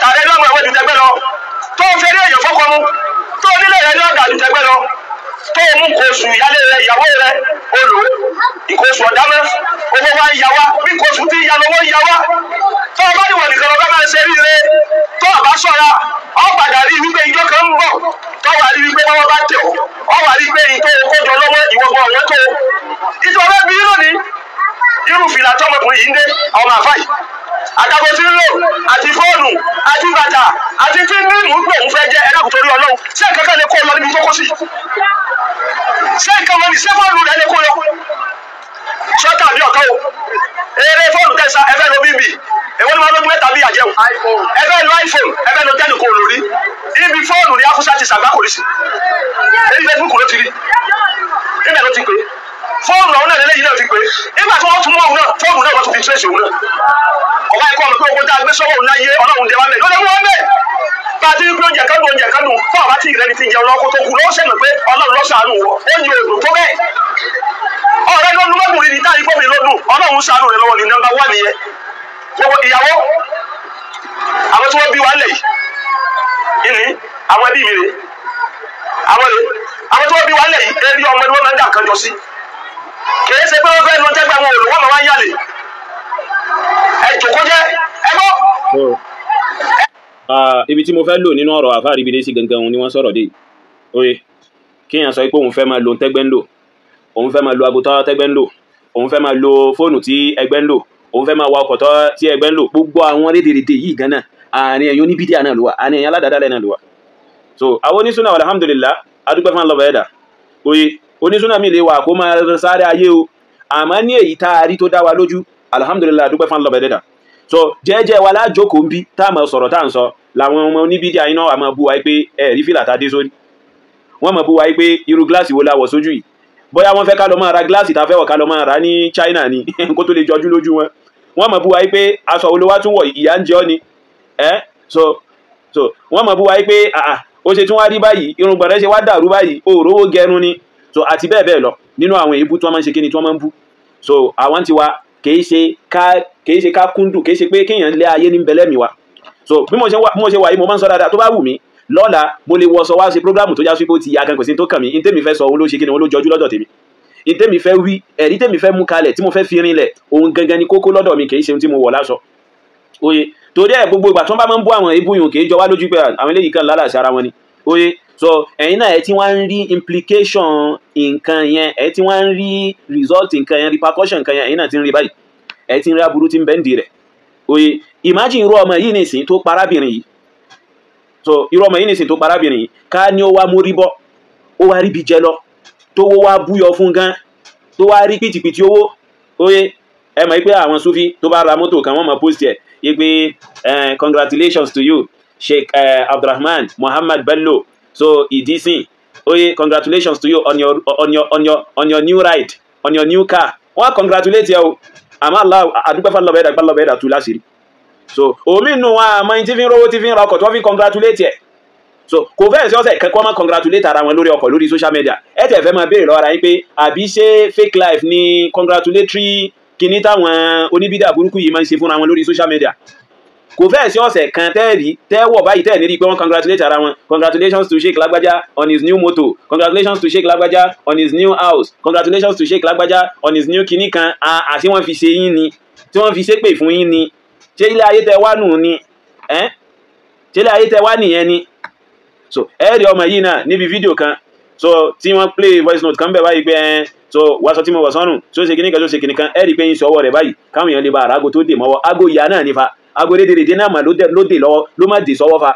bàtà rẹ lọ́mọ ẹ̀wẹ́ ju tẹgbẹ́ lọ tó ń fẹ́rẹ́ èèyàn fọ́kọ mu tó nílé rẹ ní ọ̀gá ju tẹgbẹ́ lọ tó mú kóòsù ìyálé rẹ ìyàwó rẹ olù ìkóòsù ọ̀dámẹ́ owó wa yà wá bí kóòsù ti yà lọ́wọ́ yà wá tó o bá ní wọ̀nìkan lọ́gbà máa ń ṣe rí rẹ tó o bá ṣọ́ra ọ padà rí wípé ijó kan ń bọ̀ tó wà rí wípé wọ́n bá tẹ̀ ọ wà rí pé ìtò kójọ lọ́wọ́ ìwọ̀gbọ̀n ọ̀yẹ́ tó ìjọba bí lónìí irú fìlà tọmọkùnrin yìí ń dé àwọn àfáì àtàkò tí ń lò àti fóònù àti bàtà àti tí mímú pé òun fẹ́ jẹ́ ẹ̀dá kòtòrí ọlọ́run ṣé nǹkan kan lè kó lọ níbi tó kó sí ṣé nǹkan wọn ni ṣé fóònù rẹ lè kó lọ ṣọ́tà bí ọ̀kan o eré fóònù tẹ̀sán ẹ̀fẹ́ ló bíbí èwo ni wọn lójú mẹ́ta bí àjẹun ẹ̀fẹ́ lo iPhone ẹ̀fẹ́ lo tẹ́lẹ̀ kó lórí ibi fóònù ni afúnṣá ti ṣàgbá kò rí sí èyí Facebook ló ti rí ibẹ̀ ló ti pè fóònù ọ̀hún náà lélẹ́yìn náà ti pè nígbà tí wọ́n tún mọ́ òun náà fóònù náà wọ́n tún fi tírèsì òun náà ọ̀gá ẹ̀kọ́ mi pé ogun tá a gbé sọ́wọ́ òun láyé ọlọ́run dé wá mẹ́ lọ́dẹ wọ́n mẹ́ bá a ti rí pé oúnjẹ kan nù fún àbá tí ìrẹni ti jẹun lọ́kọ́ tó kù lọ́wọ́ sẹ́nu pé ọlọ́run lọ́sàánù wọ oúnjẹ òdò tó bẹ́ẹ̀ ọ̀rẹ́ lọ́dún mọ́kùnrin ní táyì fómi lọ́dún ọlọ́run ṣàánú rẹ lọ́wọ́ ní nọ́mbà wà nìyẹn gbogbo ìyàwó àwọn tí wọ́n bí wa lẹ̀ yìí ní àwọn ẹbí mi rè àwọn tí wọ́n bí wa lẹ̀ yìí eré ọmọ ni wọ́n máa ń dà kan jọ sí kìí ṣe pé wọ́n fẹ́ lọ tẹ́gbà wọn olùwọ́ máa wá yàlè ẹ jòkó jẹ́ ẹ bọ́. Ibi tí mo fẹ́ lò nínú ọ̀rọ̀ àfáà Ríbídé sí gangan ni wọ́n sọ̀rọ̀ dé oye kíyàn sọ pé òun fẹ́ máa lo tẹ́gbẹ́ ń lò òun fẹ́ máa lo agotọ́ tẹ́gbẹ́ ń lò òun fẹ́ máa lo fóònù tí ẹgbẹ́ ń lò òun fẹ́ máa wa ọkọ̀ tí ẹgbẹ́ ń lò gbogbo àwọn rédèrèdè yìí gan náà àárín ẹ̀yìn oníbídíà náà ló wà àárín ẹ̀yìn aládàádálẹ̀ náà ló wà so àwọn onísúnà alhamdulillah adúpẹ́ fún lọ́bẹ̀ ẹ̀dà oye onísúnà mi lè wà kó máa sáré ayé o àmọ́ ní èyí tá a rí tó dá wa lójú alhamdulillah adúpẹ́ fún lọ́bẹ̀ ẹ̀dà so jẹ́jẹ́ wa lájókòó ń bí tá a máa sọ̀rọ̀ tá à ń sọ làwọn ọmọ oníbídíà iná àmọ́ bú wa pé ẹ̀rí fìlà tá a dé sórí wọ́n mọ̀ bú wa pé irú gíláàsì wo la wọ̀ sójú yìí bóyá wọ́n fẹ́ ká lọ máa ra gíláàsì tá a fẹ́ wọ̀ ká lọ máa ra ní China ni kó tó lè jọjú lójú wọn wọ́n mọ̀ bú wa pé aṣọ olówó tún wọ̀ ìyá ń jẹ ọ́ ni so wọ́n mọ̀ bú wa pé ó ṣe tún wá rí báyìí irun gbọ̀dọ̀ ṣe wá dàrú báyìí òróró gẹrun ni so àti bẹ́ẹ̀ bẹ́ẹ̀ lọ nínú àwọn èébú tí wọ́n máa ń ṣe kí ni tí wọ́n máa ń bú so àwọn tiwa kìí ṣe ká kúndùn kìí ṣe pé kéèyàn lé ayé ní bẹ̀lẹ́mì wa so bí mo ṣe wà yìí mo máa ń sọ dáadáa tó bá wù mí lọ́la mo lè wọṣọ wá ṣe prógrámù tó já sí pé ó ti ya kò sí tó kàn mí ní tèmi fẹ́ sọ òun ló ṣe kí ni òun ló jọjú lọ́dọ̀ tèmi ní tèmi fẹ́ wí ẹ̀rí tèmi fẹ́ mú kalẹ̀ tí mo fẹ́ fi rinlẹ̀ òun gangan ni kókó lọ́dọ̀ mi kìí ṣe ohun tí mo wọ̀ láṣọ oye torí ẹ̀ gbogbo ìgbà tí wọ́n bá máa ń bú àwọn ibú yòó kìí jọ wá lójú pé àwọn eléyìí kan lálàṣẹ ara wọn ni oye so ẹ̀yin náà ẹ tí wọ́n ń rí implication nǹkan yẹn ẹ tí wọ́n ń rí result nǹkan yẹn repercussion nǹkan yẹn ẹ̀yin náà ti ń rí báyìí ẹ ti ń rí aburú tí ń bẹ́ǹdì rẹ̀ oye imagine irú ọmọ yìí nìsín tó parábìnrin yìí so irú ọmọ yìí nìsín tó parábìnrin yìí ká ní ó wá mórí bọ́ ó wá rí bi jẹ lọ tó wó wá búyọ fún gan tó wá rí pìtìpìtì owó oye ẹ mọ̀ pé àwọn Sufi tó bá ra mọ́tò kan wọ́n mọ̀ post ẹ̀ yí pé congratulations to you Sheikh Abdulrahman Muhammad Bello so ìdísìn oye congratulations to you on your new ride on your new car wọ́n congratulate yẹ o àmọ́ Allah àdúgbò fún lọ́bẹ̀ ẹ̀dà tú láṣìírí so omi nù wọn àmọ́ tí fi ń rówó tí fi ń ra ọkọ̀ tí wọ́n fi congratulate yẹ so kò fẹ́ẹ̀ sí ọ̀sẹ̀ kẹ́kọ́ máa congratulate ara wọn lórí ọkọ̀ lórí social media ẹ tẹ̀ fẹ́ máa béèrè lọ́wọ́ ara yín pé àbí ṣé fake life ni congratulatory kíní táwọn oníbídà burúkú yìí máa ń ṣe fúnra wọn lórí social media kò fẹ́ẹ̀ sí ọ̀sẹ̀ kan tẹ́wọ̀ báyìí tẹ́ẹ̀ nírí pé wọ́n congratulate ara wọn congratulations to Sheikh Lagbaja on his new motor congratulations to Sheikh Lagbaja on his new house congratulations to Sheikh Lagbaja on his new kíní kan àti wọ́n fi ṣe yín ni tí wọ́n fi ṣépè fún yín ni ṣé ilé ayé tẹ wá nù ni ṣé ilé ayé tẹ wá nìyẹn ni so ẹ rí ọmọ yìí náà níbi fídíò kan so tí wọ́n play voice note kan bẹ̀ báyìí pé so wàásọ tí mo wọ̀ sọ́rùn tó ṣe kíní kan tó ṣe kíní kan ẹ rí pé yín sọ ọwọ́ rẹ̀ báyìí káwọn èèyàn lè ba àrágò tó dè mọ́wọ́ ágò ìyá náà nífa ágò dédèrèdè náà mà ló dè lọ́wọ́ ló má dè sọ́wọ́ fa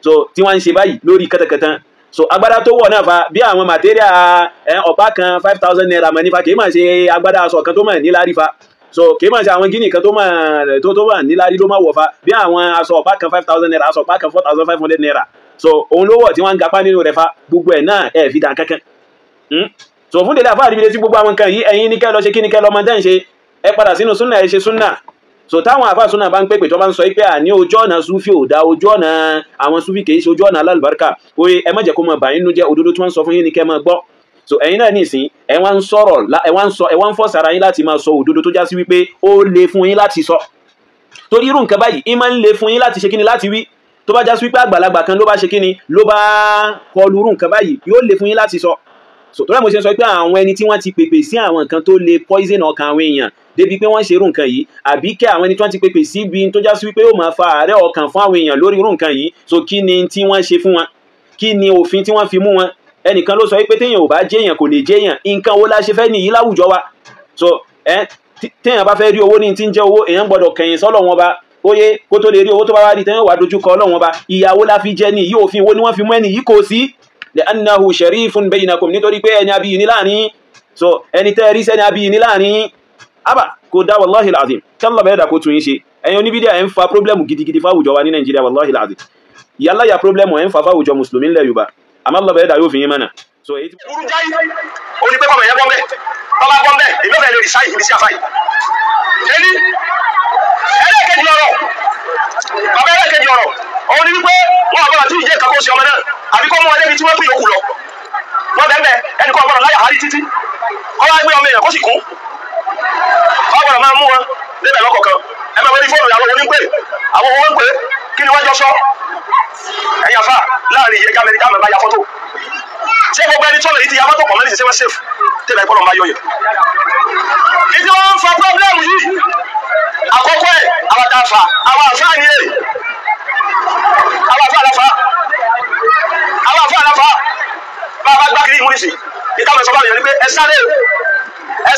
so tí wọ́n ń ṣe báyìí lórí kẹ́tẹ̀kẹ́tẹ̀ so agbádá tó wọ̀ náà fa bí àwọn material ọ̀pá kan 5,000 naira mọ̀ nífa kìí mà ṣe agbádá aṣọ kan tó mọ̀ níláárí fa so kìí mà ṣe àwọn gíní kan tó mọ̀ níláárí ló má wọ̀ fa bí àwọn aṣọ ọ̀pá kan 5,000 naira aṣọ ọ̀pá kan 4,500 naira so òun ló wọ̀ tí wọ́n ń gapá nínú rẹ̀ fa gbogbo ẹ̀ náà ẹ̀ fi dàn kankan so fún délé àfáà Ríbídé sí gbogbo àwọn nǹkan yìí ẹ̀yin ní kẹ́ lọ ṣe kí ní kẹ́ lọ mọ dẹ́n ṣe ẹ padà sínú súnà ẹ ṣe súnà so táwọn àfáà súnà bá ń pèpè tó bá ń sọ pé àní ojú ọ̀nà Sufi ò dá ojú ọ̀nà àwọn Sufi kìí ṣe ojú ọ̀nà alálùbáríkà oye ẹ má jẹ́ kó mọ bà nínú jẹ́ òdodo tí wọ́n ń sọ fún yín ní kẹ́ mọ gbọ́ so ẹ̀yin náà nìsín ẹ wá ń sọ̀rọ̀ ẹ wá ń fọ́sàrà yín láti máa sọ òdodo tó já sí wípé ó le fún yín láti sọ torí irú nǹkan báyìí ìmọ̀ ń le fún yín láti ṣe kí ni láti wí tó bá já sí pé àgbàlagbà kan ló bá ṣe kíni ló bá kọlu irú nǹkan báyìí yóò lè fún yín láti sọ so tó rẹ̀ mo ṣe sọ pé àwọn ẹni tí wọ́n ti pèpè sí àwọn nǹkan tó lè poison ọkàn àwọn èèyàn débi pé wọ́n ṣe irú nǹkan yìí àbí kẹ́ àwọn ẹni tí wọ́n ti pèpè sí ibi tó já sí pé ó máa fa àárẹ̀ ọkàn fún àwọn èèyàn lórí irú nǹkan yìí so kí ni tí wọ́n ṣe fún wọn kí ni òfin tí wọ́n fi mú wọn ẹnìkan ló sọ pé téèyàn ò bá jẹ́yàn kò lè jẹ́yàn nǹkan wo la ṣe fẹ́ nìyí láwùjọ wa so téèyàn bá fẹ́ rí owó ní tí ń jẹ́ owó èèyàn gbọ́dọ̀ kẹ̀yìn sọ́lọ̀ wọn ba óyé kó tó lè rí owó tó bá wá rí téèyàn wà dojú kọ Ọlọ́run ba ìyàwó la fi jẹ ní yìí òfin wo ni wọ́n fi mú ẹni yìí kò sí li'annahu sharifun bainakum nítorí pé ẹni abiyì ní láàrin so ẹni tẹ́ rí sẹ́ni abiyì ní láàrin àbá kò dá wallahi alazim tẹ́lọ̀ bẹ́ẹ̀ dà kó tún yín ṣe ẹ̀yin oníbídíà ẹ̀ ń fa pírọ́blẹ́mù gidigidi fáwùjọ wa ní Nàìjíríà wallahi alazim yálà ya pírọ́blẹ́mù ẹ̀ ń fa fáwùjọ mùsùlùmí ńlẹ̀ Yorùbá àmọ́ lọ́bẹ̀ ẹ̀dà yóò fi yín mọ́nà so èyí tí. burú jáì oní pé kọ́mọ̀ yẹn bọ́ bẹ́ẹ̀ bọ́lá bọ́ bẹ́ẹ̀ èmi ò fẹ́ lè rí sáì ibi sí àfáì. èyí ẹlẹ́ẹ̀kejì ọ̀rọ̀ bàbá ẹlẹ́ẹ̀kejì ọ̀rọ̀ òun ni wípé wọn àbọ̀rọ̀ tí ìjẹ́ ìkàkó sí ọmọ náà àbí kọ́ mú wọn débi tí wọ́n pín yòókù lọ. wọ́n bẹ́ẹ̀ ẹnì kan ọgbọ̀rọ̀ láyà hárí títí kọ́ wá gbé ọmọ èèyàn kó sì kún. ọgbọ̀rọ̀ máa mú wọn débẹ̀ lọ́kọ̀ọ̀kan ẹ máa wọlé fóònù ìyàwó onípè àwọn owó ń pè kí ni wọ́n jọ sọ ẹ̀yà fà láàrin ìyẹn gámẹ́rin gámẹ́ bá ya fọ́tò ṣé gbogbo ẹni tọ́lọ̀ yìí ti ya fọ́tò pọ̀ mẹ́rin ṣe wọ́n ṣèfù tẹ́lẹ̀ ìpọ́nlọ̀ máa yọ yẹn. ìdí wọn ń fa pọ́blẹ́mù yìí àkọ́kọ́ ẹ̀ àwọn àtàfà àwọn àfà ni ẹ̀ àwọn àfà àlàfà àwọn àfà àlàfà bá a bá gbá kiri ìmúnisì ìtàwọn ẹ̀sọ́ bá yẹn ni pé ẹ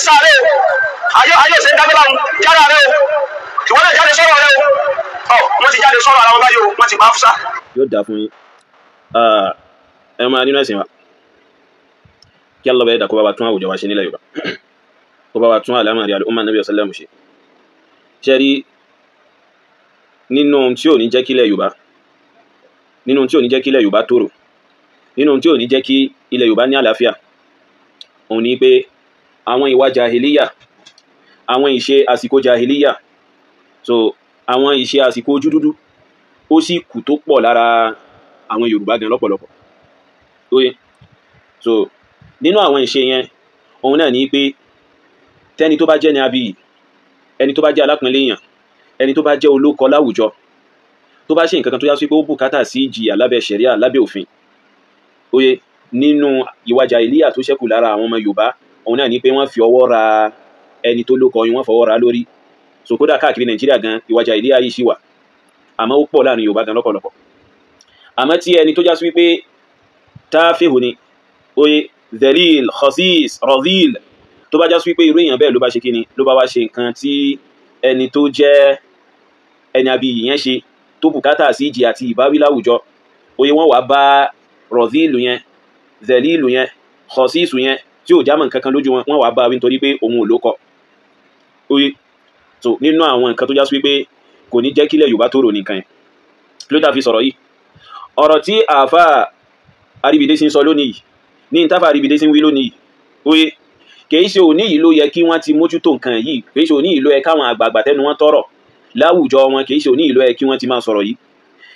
sáré ayé òsè ń dábẹ́lá jára rẹ o ìwọ́n náà jáde sọ́rọ̀ rẹ o wọ́n ti jáde sọ́rọ̀ ara wọn báyìí o wọ́n ti bá fúsá. yóò dà fún yín ẹ máa nínú ẹ̀sìn wa kí Allah bẹ́ẹ̀ dà kó bá wa tún àwùjọ wa ṣe nílẹ̀ Yorùbá kó bá wa tún àlámọ̀rí al-umma Nabi sallallahu ṣe ṣe rí nínú tí ò ní jẹ́ kílẹ̀ Yorùbá nínú tí ò ní jẹ́ kílẹ̀ Yorùbá tòrò nínú tí ò ní jẹ́ kí ilẹ̀ Yorùbá ní àlàáfíà òun ni pé àwọn ìwà jahiliya àwọn ìṣe àsìkò jahiliya so àwọn ìṣe àsìkò ojú dúdú ó sì kù tó pọ̀ lára àwọn Yorùbá gan lọ́pọ̀lọpọ̀ oye so nínú àwọn ìṣe yẹn òun náà ní pé tẹ́ni tó bá jẹ́ ní abiyì ẹni tó bá jẹ́ alápọ̀nlé èèyàn ẹni tó bá jẹ́ olókọ láwùjọ tó bá ṣe nǹkan kan tó yá sí pé ó bùkátà sí ìjìyà lábẹ́ ṣẹ̀ríà lábẹ́ òfin oye nínú ìwà jàhílíyà tó ṣẹ́kù lára àwọn ọmọ Yorùbá òun náà ní pé wọ́n fi ọwọ́ ra ẹni tó lókọ yín wọ́n fọwọ́ ra lórí so kódà káàkiri Nàìjíríà gan ìwà jàhílíyà yìí ṣì wà àmọ́ ó pọ̀ láàrin Yorùbá gan lọ́pọ̀lọpọ̀ àmọ́ tí ẹni tó já sí wípé táfíhù ni oye dhalil khasis radhil tó bá já sí wípé irú èèyàn bẹ́ẹ̀ ló bá ṣe kíni ló bá wá ṣe nǹkan tí ẹni tó jẹ́ ẹni abiyì yẹn ṣe tó bùkátà sí ìjì àti ìbáwí láwùjọ oye wọ́n wá bá radhil yẹn dhalil yẹn khasis yẹn tí ò jámọ́ nǹkan kan lójú wọn wọ́n wá bá wí nítorí pé òun ò lókọ oye so nínú àwọn nǹkan tó já sí wípé kò ní jẹ́ kílẹ̀ Yorùbá tó rò nìkan yẹn ló dá fi sọ̀rọ̀ yìí ọ̀rọ̀ tí àáfà Arìbìdé sí ń sọ lónìí ní ìtafà Arìbìdé sí ń wí lónìí oye kìí ṣe òní yìí ló yẹ kí wọ́n ti mójútó nǹkan yìí kìí ṣe òní yìí ló yẹ káwọn àgbààgbà tẹnu wọn tọrọ láwùjọ wọn kìí ṣe òní yìí ló yẹ kí wọ́n ti máa sọ̀rọ̀ yìí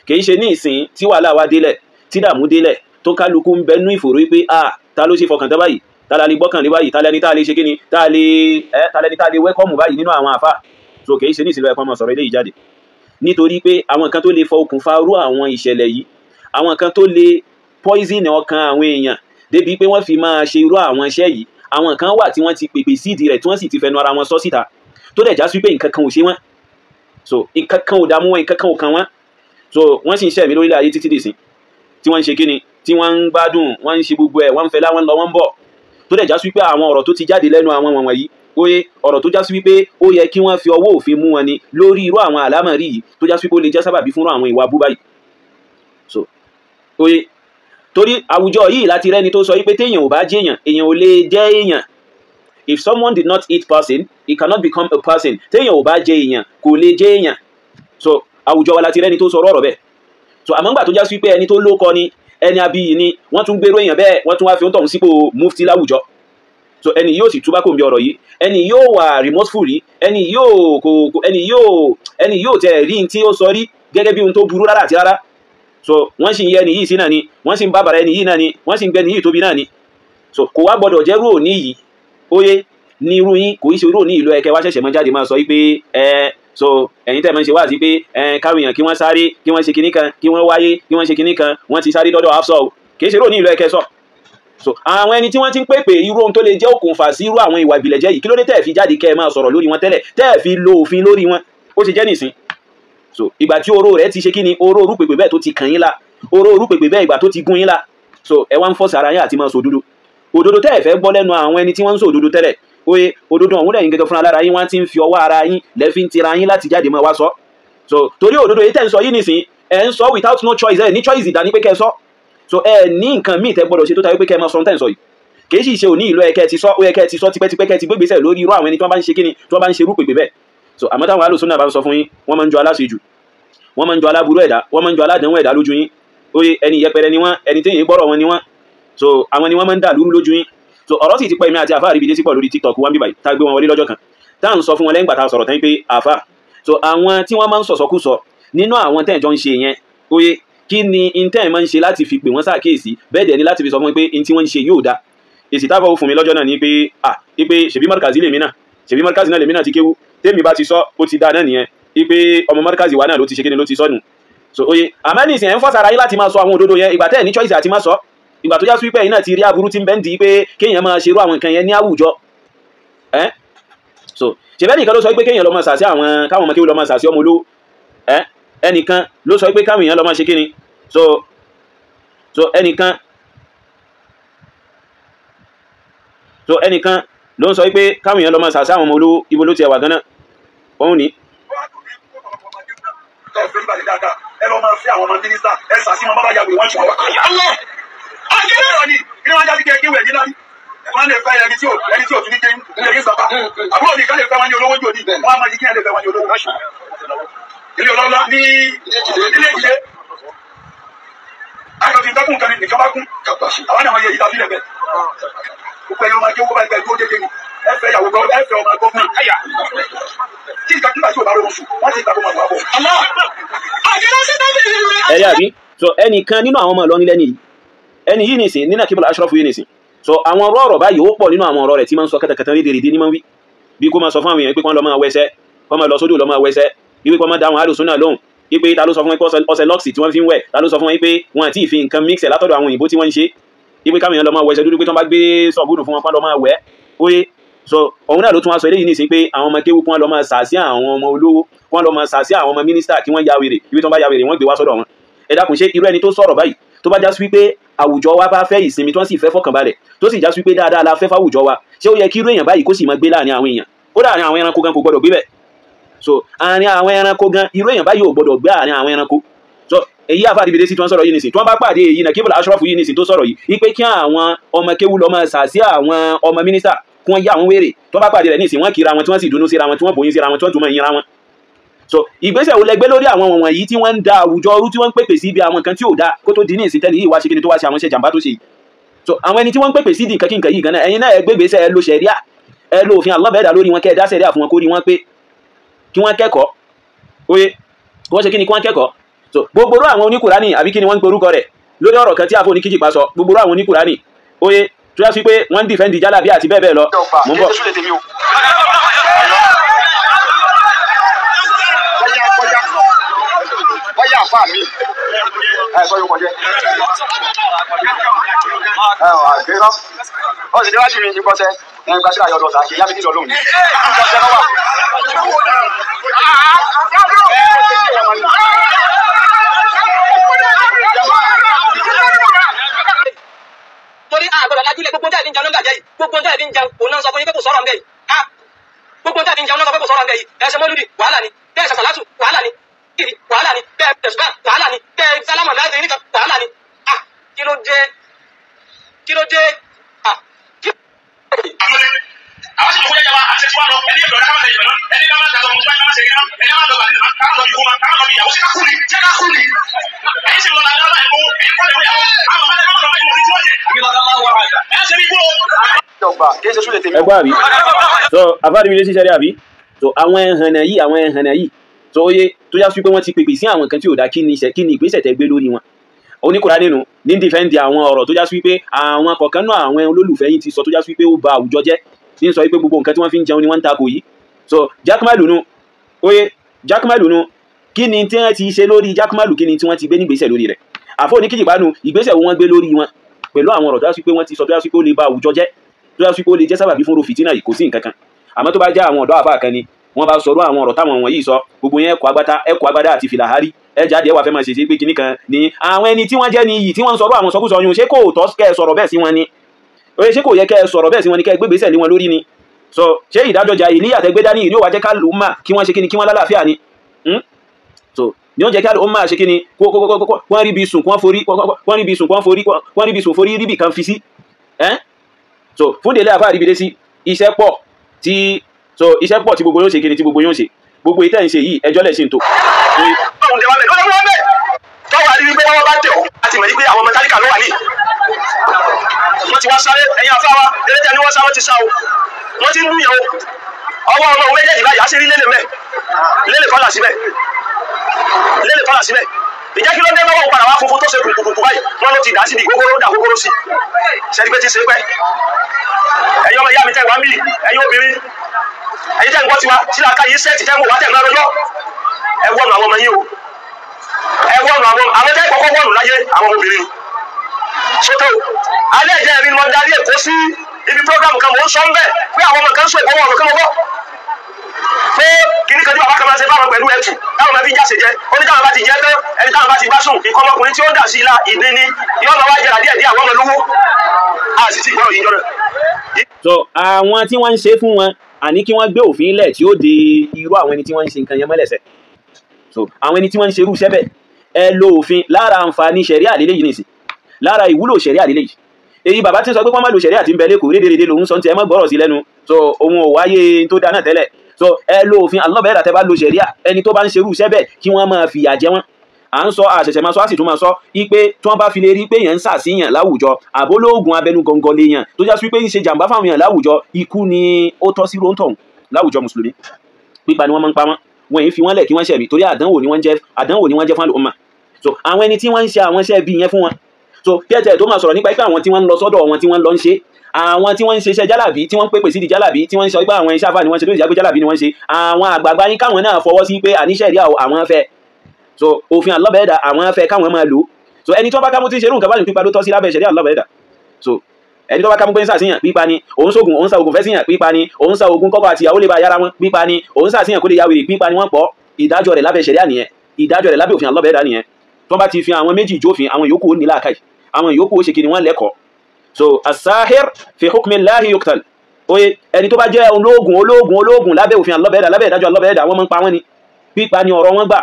kìí ṣe ní ìsìn tí wàhálà wá délẹ̀ tí dààmú délẹ̀ tó kálukú ń bẹnu ìfòró wípé ta ló ṣe fọkàn tán báyìí ta la lè gbọ́kànlé báyìí ta lẹni tá a lè ṣe kíni ta lẹni tá a lè wẹ́kọ̀mù báyìí nínú àwọn àfà so kìí ṣe ní ìsìn ló yẹ kó máa sọ̀rọ̀ eléyìí jáde nítorí pé àwọn kan tó lè fa okùnfà rú àwọn ìṣẹ̀lẹ̀ yìí àwọn kan tó lè poison ọkàn àwọn èèyàn débi pé wọ́n fi máa ṣe irú àwọn iṣẹ́ yìí àwọn kan wà tí wọ́n ti pèpè sídìí rẹ̀ tí wọ́n sì ti fẹnu ara wọn sọ síta tó dẹ̀ já sí pé nǹkan kan ò ṣe wọ́n so nǹkan kan ò dààmú wọn nǹkan kan ò kàn wọ́n so wọ́n sì ń ṣẹ̀mí lórílẹ̀ ayé títí dìsín tí wọ́n ń ṣe kíni tí wọ́n ń gbádùn wọ́n ń ṣe gbogbo ẹ̀ wọ́n ń fẹ́ láwọn lọ wọ́n ń bọ̀ tó dẹ̀ já sí pé àwọn ọ̀rọ̀ tó ti jáde lẹ́nu àwọn wọ̀nyí oye ọ̀rọ̀ tó já sí wípé ó yẹ kí wọ́n fi ọwọ́ òfin mú wọn ni lórí irú àwọn àlámọ̀rí yìí tó já sí pé ó lè jẹ́ sábàbí fún àwọn ìwà búbá yìí so oye torí àwùjọ yìí láti rẹ́ni tó sọ wípé téèyàn ò bá jẹ́yàn èèyàn ò lè jẹ́ èèyàn if someone did not eat person he cannot become a person téèyàn ò bá jẹ́ èèyàn kò lè jẹ́ èèyàn so àwùjọ wa láti rẹ́ni tó sọ ọ̀rọ̀ bẹ́ẹ̀ so àmọ́ ńgbà tó já sí pé ẹni tó lókọ ni ẹni abiyì ni wọ́n tún gbèrò èèyàn bẹ́ẹ̀ wọ́n tún wá fi ń tọ̀hún sípò mufti láwùjọ so ẹni yóò sì túbá kò ń bí ọ̀rọ̀ yìí ẹni yóò wà remorseful rí ẹni yóò tẹ̀ rí tí ó sọ rí gẹ́gẹ́ bí ohun tó burú rárá àti rárá so wọ́n sì ń yẹ ẹni yìí sí náà ni wọ́n sì ń bàbàrà ẹni yìí náà ni wọ́n sì ń gbẹ ẹni yìí tóbi náà ni so kò wá gbọdọ̀ jẹ́rú òní yìí óyé ní irú yín kò í ṣe irú òní ìlú ẹ̀kẹ́ wá ṣẹ̀ṣẹ̀ mọ́ jáde máa sọ wípé so ẹ̀yin tẹ́ máa ń ṣe wá sí pé káwọn èèyàn kí wọ́n sáré kí wọ́n ṣe kinní kan kí wọ́n wáyé kí wọ́n ṣe kinní kan wọ́n ti sáré dọ́dọ̀ Hafsa o kì í ṣe róòní ìlú ẹ̀kẹ́ sọ so àwọn ẹni tí wọ́n ti ń pèpè irú ohun tó lè jẹ́ òkùnfà sí irú àwọn ìwà ìbìlẹ̀jẹ́ yìí kí ló dé tẹ́ẹ̀ fi jáde kẹ́ ẹ máa sọ̀rọ̀ lórí wọn tẹ́lẹ̀ tẹ́ẹ̀ fi lo òfin lórí wọn ó ṣe jẹ́ nìsín so ìgbà tí oró rẹ̀ ti ṣe kí ni oró orú pèpè bẹ́ẹ̀ tó ti kàn yín la oró orú pèpè bẹ́ẹ̀ ìgbà tó ti gún yín la so ẹ wá ń fọ́sì ara yín àti máa sọ òdodo tẹ́ẹ̀ fẹ́ gbọ́ lẹ́nu àwọn ẹni tí wọ́n ń sọ òdodo tẹ́lẹ̀ oye òdodo ọ̀hún lẹ́yìn gẹ́gẹ́ fúnra lára yín wọ́n ti ń fi ọwọ́ ara yín lẹ́fí ń tira yín láti jáde máa wá sọ so torí òdodo yìí tẹ́ ń sọ yìí nìsín ẹ̀ ń sọ without no choice ẹ̀ ní choice ìdání pé kẹ́ sọ so ẹ̀ ní nǹkan míì tẹ́ gbọ́dọ̀ ṣe tó tayọ pé kẹ́ máa sọ tẹ́ ń sọ yìí kìí sì ṣe òní ìlú ẹ̀kẹ́ ti sọ ó yẹ kẹ́ ti sọ tipẹ́tipẹ́ kẹ́ ti gbégbèsè lórí irú àwọn ẹni tí wọ́n bá ń ṣe kíni tí wọ́n bá ń ṣe irú pèpè bẹ́ẹ̀ so àmọ́ táwọn alùsùnà bá ń sọ fún yín wọ́n máa ń jọ aláṣejù wọ́n máa ń jọ aláburú ẹ̀dá wọ́n máa ń jọ aládàánwò ẹ̀dá lójú yín oye ẹni yẹpẹrẹ ni wọ́n ẹni tí yìí gbọ́rọ̀ wọn ni wọ́n so àwọn ni wọ́n máa ń dà lúrú lójú yín so ọ̀rọ̀ sì ti pẹ́ mi àti àfáà ríbi dé sí pọ̀ lórí TikTok wọn bíbáyìí tá a gbé wọn wọlé lọ́jọ́ kan tá à ń sọ fún wọn lẹ́yìn gbà tá a sọ̀rọ̀ tán pé àfáà so àwọn tí wọ́n máa ń sọ̀sọ́kúsọ nínú àwọn tẹ́ ẹ̀ jọ ń ṣe yẹn oye kí ni intẹ́ ẹ̀ máa ń ṣe láti fi pè wọ́n ṣàkíyèsí bẹ́ẹ̀ dẹ̀ ni láti fi sọ fún wọn pé in tí wọ́n ń ṣe yóò da èsì tábọ̀ fún mi lọ́jọ́ náà ni pé ipe ṣèbí mọ́rkàzí lèmi náà ṣèbí mọ́rkàzí náà lèmi náà ti kéwú tèmi bá ti sọ ó ti da náà nìyẹn ipe ọmọ mọ́rkàzí wa náà ló ti ṣe kíni ló ti sọnù so oye àmọ́ ní ìsìn ẹ̀ ń fọ́sára yín láti máa sọ àwọn òdodo yẹn ìgbà tẹ́ ẹ̀ ní choice àti máa sọ ìgbà tó já sí pé ẹ̀yin náà ti rí aburú tí ń bẹ ń di pé kéèyàn máa ṣerú àwọn nǹkan yẹn ní àwùjọ so ṣèbẹ́ nìkan ló sọ pé kéèyàn lọ máa sàṣẹ àwọn káwọn ọmọ kéwú lọ máa sàṣẹ ọmọ olówó ẹnìkan ló sọ pé káwọn èèyàn lọ máa ṣe kíni so ẹnìkan ló ń sọ pé káwọn èèyàn lọ máa sàṣẹ àwọn ọmọ olówó ibo ló ti ẹwà gan-an òun ni. ẹ lọ máa fi àwọn ọmọ mínísítà ẹ sàṣì wọn bábà yàgò wọn ṣe àwọn àyàlọ àjẹrẹ rọ ni kí wọn jáde kí ẹwẹ nílá wọn lè fẹ́ ẹni tí ò tún ní jẹ ilé yìí sọpá àbúrò nìkan lè fẹ́ wọn ní olówó jò ní wọn á máa yí kí ẹ lè fẹ́ wọn ní olówó ilé ọlọ́lá ní ilé ìdílé àjọṣe ìtọ́kùn kan nìkan bá kún àwọn àwọn yẹ ìdàbí lẹ́bẹ̀ẹ́ gbogbo ẹni ọmọ akẹ́ owó bá ẹgbẹ́ ìdúró dédé ni ẹ fẹ́ ìyàwó gbọ́ ẹ fẹ́ ọmọ gọ́fúnà ẹ̀yà tí ìgbà tí ò bá rọrùn sùn wọ́n ti ìtàkùn ọmọ àbọ̀. ẹ̀rí àbí so ẹnìkan nínú àwọn ọmọ Ìlọrin lẹ́ni yìí ẹni yìí nìsín nínú Akíbọ̀lá Ashraf yìí nìsín so àwọn ọ̀rọ̀ báyìí ó pọ̀ nínú àwọn ọ̀rọ̀ rẹ̀ tí máa ń sọ kẹtẹkẹtẹ rédèrèdè ní máa ń wí bí kó máa sọ fún àwọn èèyàn pé kán lọ máa wẹsẹ̀ kán máa lọ sódò lọ máa wẹsẹ̀ ibi kán máa dá àwọn alùsùnà lóhùn ipe ta ló sọ fún wọn pé ọṣẹ lọ́ọ̀sì tí wọ́n fi ń wẹ̀ ta ló sọ fún wọn pé wọn àti ìfi nǹkan mix ẹ̀ látọ̀dọ̀ àwọn òyìnbó tí wọ́n ń ṣe ipe káwọn èèyàn lọ máa wẹsẹ̀ dúdú pé tí wọ́n bá gbé sọ̀bùdù fún wọn kán lọ máa wẹ̀ oye so òun náà ló tún wá sọ eléyìí nìsín pé àwọn ọmọ kéwú kán lọ máa sàásí àwọn ọmọ olówó kán lọ máa sàásí àwọn ọmọ mínísítà kí wọ́n ya wèrè ibi tí wọ́n bá ya wèrè wọ́n gbé wá sọ́dọ̀ wọn ẹ dákun ṣé irú ẹni tó sọ̀rọ̀ báyìí tó bá já sí wípé àwùjọ wa bá fẹ́ ìsinmi tó ń sì fẹ́ fọkànbalẹ̀ tó sì já sí wípé dáadáa la fẹ́ fáwùjọ wa ṣé ó yẹ kí irú èèyàn báyìí kó sì máa gbé láàrin àwọn èèyàn ó láàrin àwọn ẹranko gan kò gbọdọ̀ gbé bẹ̀ so àárín àwọn ẹranko gan irú èèyàn báyìí ò gbọdọ̀ gbé àárín àwọn ẹranko so èyí àfàdìbìdé sí tí wọ́n sọ̀rọ̀ yìí nìsín tí wọ́n bá pàdé èyí náà Akíbọ̀lá Ashraf yìí nìsín tó sọ̀rọ̀ yìí wípé kí àwọn ọmọ kéwú lọ máa sàásí àwọn ọmọ mínísítà kí wọ́n yá àwọn wèrè tí wọ́n bá pàdé rẹ̀ nìsín wọ́n kíra wọn tí wọ́n sì dùnnú síra wọn tí wọ́n bòyìn síra wọn tí wọ́n tún máa yinra wọn so ìgbésẹ̀ wo lẹgbẹ́ lórí àwọn wọ̀nyí yìí tí wọ́n ń da àwùjọ rú tí wọ́n ń pèpè sí ibi àwọn nǹkan tí ò da kó tó di ní ìsìn tẹ́lẹ̀ yìí wá ṣe kí ni tó wá ṣe àwọn iṣẹ́ jàǹbá tó ṣe yìí so àwọn ẹni tí wọ́n ń pèpè sí di nǹkan kí nǹkan yìí gan-an ẹ̀yin náà ẹ gbé ìgbésẹ̀ ẹ lo ṣẹ̀ríà ẹ lo òfin Allah bẹ́ẹ̀dá lórí wọn kẹ́ ẹ dá ṣẹ̀ríà fún wọn kó rí wọn pé kí wọ́n kẹ́kọ̀ọ́ oye kí wọ́n ṣe kí ni kí wọ́n kẹ́kọ̀ọ́ so gbogbo àwọn oníkùránì àbí kí ni wọ́n ń porúkọ rẹ̀ lórí ọ̀rọ̀ kan tí àfọ oníkíjìpá sọ gbogbo àwọn oníkùránì oye tó yá sí pé wọ́n ń dìfẹ́ǹdì jálàbí àti bẹ́ẹ̀ bẹ́ẹ̀ lọ mò ń bọ̀. Àfáà mi sọ yóò kọjá àgbẹ̀rọ ó sì déwájú mi ní kọ́sẹ́ gba sí àyọ̀dọ̀ ọ̀sà kì í yá mi nílò lóhùn torí àgbọ̀dọ̀ lájú lé gbogbo tẹ́ẹ̀ ní jẹun ló ń bàjẹ́ yìí gbogbo tẹ́ẹ̀ ní jẹun òun náà sọ fún yín pé kò sọ̀rọ̀ ń bẹ̀ yìí gbogbo tẹ́ẹ̀ ní jẹun náà sọ pé kò sọ̀rọ̀ ń bẹ̀ yìí ẹ̀ṣẹ̀ mọ́lúdì wàhálà ni bẹ́ẹ̀ ṣe sàlátù wàhálà ni kiri wàhálà ni bẹ́ẹ̀ tẹ̀sùbá wàhálà ni bẹ́ẹ̀ sálámà láti ní kan wàhálà ni kí ló dé àwọn sì lè fún yẹjẹba àti ẹtùwà lọ ẹni ìbẹ̀rẹ̀ ká máa ṣe ìbẹ̀rẹ̀ ẹni ká máa ṣe àtọ̀mọ̀ nípa ká máa ṣe ìgbà ẹni máa lọ bàtí nìkan ká máa lọ bí kó máa ká máa lọ bí ìyàwó sí ká kú ni ṣé ká kú ni ẹ̀yin sì lọ la dáná ẹ̀kọ́ ẹ̀yin kọ́ lẹ́wọ́ ìyàwó àwọn ọmọdé ká máa lọ bá ìmọ̀ tí wọ́n jẹ ẹ̀ ṣe ní gbó. ẹ gbọ́ àbí so àfáàdìbìdé sí ṣẹ́rí àbí so àwọn ẹ̀hànà yìí so oye tó yá sí pé wọ́n ti pèpè sí àwọn nǹkan tí ò dá kí ni ìgbésẹ̀ tẹ́ gbé lórí wọn oníkùrá nínú ní dìfẹ́ǹdì àwọn ọ̀rọ̀ tó já sí pé àwọn kọ̀ọ̀kan náà àwọn olólùfẹ́ yìí ti sọ tó já sí pé ó ba àwùjọ jẹ́ ní sọ pé gbogbo nǹkan tí wọ́n fi ń jẹun ni wọ́n ń takò yìí so Jakmalu nu oye jákèmálù nu kí ni tí wọ́n ti ṣe lórí jákèmálù kí ni tí wọ́n ti gbé nígbésẹ̀ lórí rẹ̀ àfọ oníkìjìpá nu ìgbésẹ̀ wo wọ́n gbé lórí wọn pẹ̀lú àwọn ọ̀rọ̀ tó yà sí pé wọ́n ti sọ tó yà sí pé ó lè ba àwùjọ jẹ́ tó yà sí pé ó lè jẹ́ sábàbí fún fìtínà yìí kò sí nǹkan kan àmọ́ tó bá já àwọn ọ̀dọ́ àfáà kan ni wọ́n bá sọ̀rọ̀ àwọn ọ̀rọ̀ táwọn wọ̀nyí sọ gbogbo yẹn ẹ̀kọ́ agbádá àti fìlà hárí ẹ jáde ẹ wà fẹ́ máa ṣe pé kinní kan ni àwọn ẹni tí wọ́n jẹ́ ní iyì tí wọ́n ń sọ̀rọ̀ àwọn sọkúsọ yun ṣé kò tọ́ kẹ́ ẹ sọ̀rọ̀ bẹ́ẹ̀ sí wọn ni oye ṣé kò yẹ kẹ́ ẹ sọ̀rọ̀ bẹ́ẹ̀ sí wọn ni kẹ́ ẹ gbé gbèsè lé wọn lórí ni so ṣé ìdájọ́ jà ìlíyà tẹ́gbẹ́ dání ni ó wá jẹ́ ká ló mà kí wọ́n ṣe kíni kí wọ́n lálàáfíà ni so ni ó jẹ́ ká ló mà ṣe kíni wọ́n rí bí sùn wọ́n rí bí sùn forí ríbì kan fi sí so fún délé àfáà ríbi dé sí iṣẹ́ pọ̀ tí gbogbo yóò ṣe kíni tí gbogbo yóò ṣe gbogbo ìtẹ́ ń ṣe yìí ẹjọ́ lẹ̀ sí ń tò. tọ́wọ́ àríwí pé wọ́n bá tẹ̀ ọ́ àti mọ̀ ní pé àwọn mẹkáníkà ló wà ní. wọ́n ti wá sáré ẹ̀yìn afá wa eléjẹ́ ni wọ́n sá wọ́n ti sá o wọ́n ti ń lùyàn o ọwọ́ ọmọ òun méjèèjì báyìí àṣírí lélẹ̀ fọ́là síbẹ̀ ìjẹ́ kí ló dé lọ́wọ́ padà wá funfun tó ṣe kùkùkù báyìí wọ́n ló ti dà sí ibi gógóró dà gógóró sí ṣẹ́ni pé ti ṣe pẹ́ ẹ̀yin ọmọ ìyá mi tẹ́ wá ń bì ẹ̀yin obìnrin ẹ̀yin tẹ́ ń gbọ́ tiwa tí láká yìí sẹ́ẹ̀tì tẹ́ ń wò wá tẹ̀ ń lọ́jọ́ ẹ wọ́nu àwọn ọmọ yín o ẹ wọ́nu àwọn tẹ́ kọ́kọ́ wọ́nu láyé àwọn obìnrin sótó alẹ́ ìjẹ́ ẹ̀rí ni wọ́n darí Èkó sí ibi program kan mò ń sọ ń bẹ̀ pé àwọn ọmọ kan sọ ìbọwọ́ ọ̀rọ̀ kan mọ́ pé kìnnì kan tí bàbá kan máa ṣe fáwọn pẹ̀lú ẹ̀tù táwọn máa fi jáse jẹ ó ní táwọn bá ti jẹ tán ẹni táwọn bá ti bá sùn nǹkan ọmọkùnrin tí ó ń dà sí ilá ìdín ní yóò máa wá jẹrà díẹ̀ díẹ̀ àwọn ọmọ lówó a sì ti gbọ́rọ̀ yìí jọ náà. so àwọn tí wọ́n ń ṣe fún wọn àní kí wọ́n gbé òfin lẹ̀ tí ó de irú àwọn ẹni tí wọ́n ń ṣe nǹkan yẹn mọ́lẹ̀sẹ̀ so àwọn ẹni tí wọ́n ń ṣerú iṣẹ́ bẹ́ẹ̀ ẹ lo òfin lára àǹfààní ṣẹ̀ríà lélẹ̀ yìí nìsín lára ìwúlò ṣẹ̀ríà lélẹ̀ yìí èyí bàbá tí ń sọ pé wọ́n má lo ṣẹ̀ríà tí ń bẹ lẹ́kọ̀ọ́ rédèrèdè lòun sọ ti ẹ mọ́ gbọ́rọ̀ sí lẹ́nu so òun ò wáyé tó dáná tẹ́lẹ̀ so ẹ lo òfin alọ́bẹ̀ẹ́dà tẹ́ bá lo ṣẹ̀ríà ẹni tó bá ń ṣerú iṣẹ́ bẹ́ẹ̀ kí wọ́n máa fìyà jẹ wọ́n à ń sọ àṣẹ̀ṣẹ̀ máa sọ àṣìtún máa sọ ipe tí wọ́n bá fi lè rí pé èèyàn ń ṣàṣìyàn láwùjọ àbólóògùn abẹnú gọngọ léèyàn tó já sí pé ń ṣe jàǹbá fáwọn èèyàn láwùjọ ikú ni ó tọ́ sí róńtọ̀hún láwùjọ mùsùlùmí pípa ni wọ́n máa ń pa wọ́n èyí fi wọ́n lẹ̀ kí wọ́n ṣẹ̀bi torí àdánwò ni wọ́n jẹ́ fún àlùmọ́ so àwọn ẹni tí wọ́n ń ṣe àwọn iṣẹ́ bí yẹn fún wọn so pẹ́ẹ́tẹ̀ tó máa sọ̀rọ̀ nípa pé àwọn tí wọ́n ń lọ sọ́dọ̀ wọn tí wọ́n lọ ń ṣe àwọn tí wọ́n ń ṣe iṣẹ́ jálàbí tí wọ́n ń pèpè sí di jálàbí tí wọ́n ń sọ pé àwọn iṣẹ́ àfáà ni wọ́n ṣe lórí ìjágbé jálàbí ni wọ́n ṣe àwọn àgbààgbà yín káwọn náà fọwọ́ sí pé àníṣe ìdí àwọn fẹ́ so òfin alọ́bẹ̀ẹ́dà àwọn fẹ́ káwọn máa lò so ẹni tó bá kámú tí ń ṣerú nǹkan báyìí pípa ló tọ́ sí lábẹ́ ìṣẹ̀rí alọ́bẹ̀ẹ́dà so ẹni tó bá kámú pé ń sàṣìyàn pípa ni òun sógun òun sa ogun fẹ́ síyàn pípa ni òun sa ogun kọ́kọ́ àti ìyàwó lè ba yára wọn pípa ni òun sàṣìyàn kó lè yáwèrè pípa ni wọ́n pọ̀ ìdájọ́ rẹ̀ lábẹ́ ìṣẹ̀rí nìyẹn ìdájọ́ rẹ̀ lábẹ́ òfin alọ́bẹ̀ẹ́dà nìyẹn tó bá ti fi àwọn méjì jófin àwọn yòókù ó ní làákàyè àwọn yòókù ó ṣe kí ni wọ́n lẹ́kọ̀ọ́ so asahir fi hukmi Allahi yuqtal oye ẹni tó bá jẹ́ ológun lábẹ́ òfin alọ́bẹ̀ẹ́dà lábẹ́ ìdájọ́ alọ́bẹ̀ẹ́dà wọ́n máa ń pa wọ́n ni pípa ni ọ̀rọ̀ wọn gbà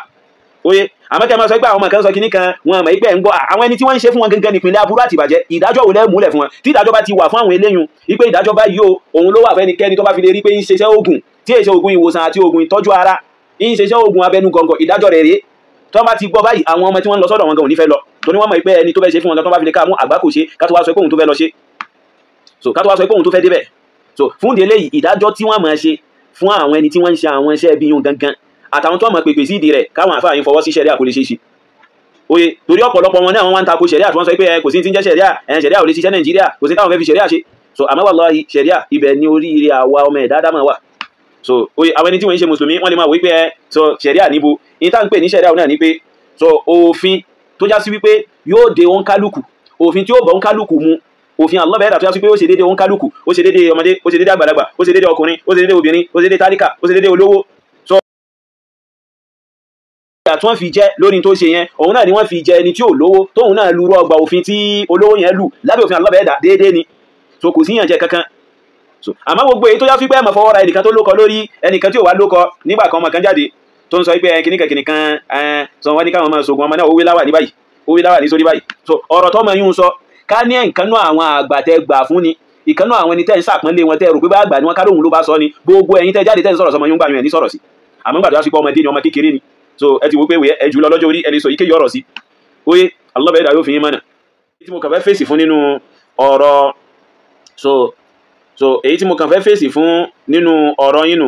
oye àmọ́kẹ́ máa sọ pé àwọn ọmọ kan sọ kíní kan wọn àmọ́ ìpẹ́ ń gbọ́ àwọn ẹni tí wọ́n ń ṣe fún wọn gangan nípìnlẹ̀ aburú àti ìbàjẹ́ ìdájọ́ wo lẹ́ múlẹ̀ fún wọn tí ìdájọ́ bá ti wà fún àwọn eléyìn ìpè ìdájọ́ bá yóò òun ló wà fẹ́nikẹ́ni tó bá fi lè rí pé ń ṣiṣẹ́ oògùn tí èṣe oògùn ìwòsàn àti oògùn ìtọ́jú ara ń ṣiṣẹ́ oògùn abẹnú gọ̀ǹgọ̀ ìdájọ́ rẹ̀ rèé tó bá ti gbọ́ báyìí àwọn ọmọ tí wọ́n lọ sọ́dọ̀ wọn gan ò ní fẹ́ lọ torí wọ́n mọ̀ pé ẹni tó fẹ́ ṣe fún wọn tó bá fi lè ká mú àgbákò ṣe ká tó wá sọ pé òun tó fẹ́ lọ ṣe so ká tó wá sọ pé òun tó fẹ́ débẹ̀ so fún ìdí eléyìí ìdájọ́ tí wọ́n máa ṣe fún àwọn ẹni tí wọ́n ń ṣe àwọn iṣẹ́ bí yún gangan àtàwọn tó máa pèpè sí ìdí rẹ̀ káwọn àfáàyàn fọwọ́ sí ṣẹ̀ríà kò lè ṣe ṣe oye torí ọ̀pọ̀lọpọ̀ wọn ní àwọn wá ń tako ṣẹ̀ríà tí wọ́n sọ pé kò sí ti ń jẹ́ ṣẹ̀ríà ṣẹ̀ríà ò lè ṣiṣẹ́ Nàìjíríà kò sí táwọn fẹ́ fi ṣẹ̀ríà ṣe so àmọ́ wallahi ṣẹ̀ríà ibẹ̀ ní oríire àwa ọmọ ẹ̀dá dámà wà so oye àwọn ẹni tí wọ́n ń ṣe mùsùlùmí wọ́n lè máa wí pé so ṣẹ̀ríà níbo ní tá ń pè ní ṣẹ̀ríà náà ní pé so òfin tó já sí wípé yóò de òǹkálùkù òfin tí ó bọ̀ òǹkálùkù mu òfin alọ́bẹ̀ẹ́dà tó já sí pé ó ṣe déédé òǹkálùkù ó ṣe déédé ọmọdé ó ṣe déédé àgbàlagbà ó ṣe déédé ọkùnrin ó ṣe déédé obìnrin ó ṣe déédé tálíkà ó ṣe déédé olówó so tí wọ́n fi jẹ́ lórí tó ṣe yẹn òun náà ni wọ́n fi jẹ ẹni tí ò lówó tóun náà lúrú ọgbà òfin tí olówó yẹn lù lábẹ́ òfin alọ́bẹ̀ẹ́dà déédé ni so kò sí yàn jẹ kankan so àmọ́ gbogbo èyí tó já sí pé ẹ̀mọ̀ fọwọ́ ra ẹnìkan tó lókọ lórí ẹnìkan tí ò wá lókọ nígbà kan ọmọ kan jáde tó ń sọ pé kìnnìkan sọ wọ́n ní káwọn máa sògùn ọmọ náà owó láwà ní báyìí owó láwà ní sórí báyìí so ọ̀rọ̀ tó máa yún sọ ká ní ìkànnú àwọn àgbà tẹ gbà fún ni ìkànnú àwọn ẹni tẹ́ ń sàpọ́nlé wọn tẹ́ rò pé bá àgbà ni wọ́n kádóhùn ló bá sọ ni gbogbo ẹ̀yin tẹ́ jáde tẹ́ ń sọ̀rọ̀ sọmọ yún gbà yín ní sọ̀rọ̀ sí àmọ́ gbàdúrà sí pé ọmọdé ni ọmọ kékeré ni so ẹ ti wo pé ẹ jù lọ lọ́jọ́ orí ẹni sọ yíké yọ̀rọ̀ sí oye alọ́bẹ̀ẹ́dà yóò fi yín mọ́nà tí mo kàn fẹ́ fèsì fún nínú ọ̀rọ̀ so èyí tí mo kàn fẹ́ fèsì fún nínú ọ̀rọ̀ yín nù